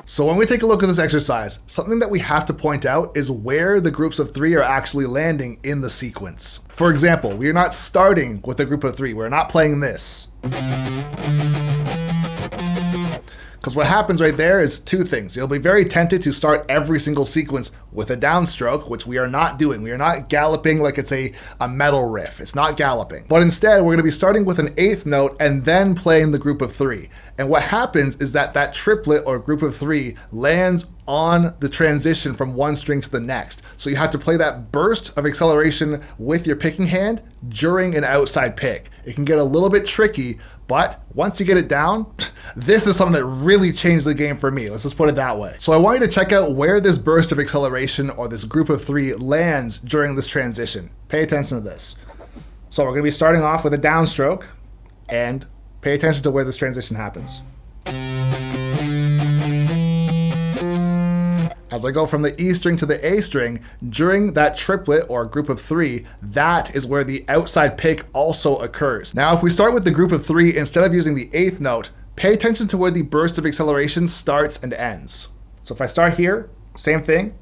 So when we take a look at this exercise, something that we have to point out is where the groups of 3 are actually landing in the sequence. For example, we are not starting with a group of 3. We're not playing this. Because what happens right there is 2 things. You'll be very tempted to start every single sequence with a downstroke, which we are not doing. We are not galloping like it's a metal riff. It's not galloping. But instead, we're going to be starting with an 8th note and then playing the group of 3. And what happens is that triplet or group of 3 lands on the transition from one string to the next. So you have to play that burst of acceleration with your picking hand during an outside pick. It can get a little bit tricky, but once you get it down, this is something that really changed the game for me. Let's just put it that way. So I want you to check out where this burst of acceleration or this group of 3 lands during this transition. Pay attention to this. So we're going to be starting off with a downstroke, and pay attention to where this transition happens. As I go from the E string to the A string, during that triplet or group of 3, that is where the outside pick also occurs. Now, if we start with the group of 3, instead of using the 8th note, pay attention to where the burst of acceleration starts and ends. So if I start here, same thing.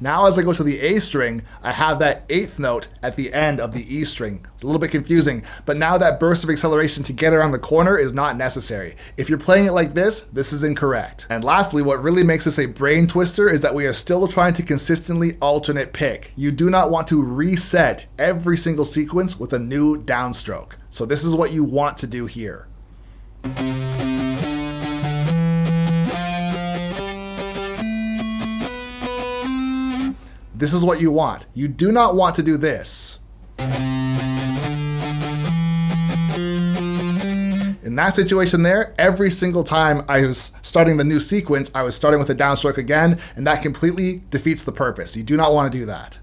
Now as I go to the A string, I have that 8th note at the end of the E string. It's a little bit confusing, but now that burst of acceleration to get around the corner is not necessary. If you're playing it like this is incorrect. And lastly, what really makes this a brain twister is that we are still trying to consistently alternate pick. You do not want to reset every single sequence with a new downstroke. So this is what you want to do here. This is what you want. You do not want to do this. In that situation there, every single time I was starting the new sequence, I was starting with a downstroke again, and that completely defeats the purpose. You do not want to do that.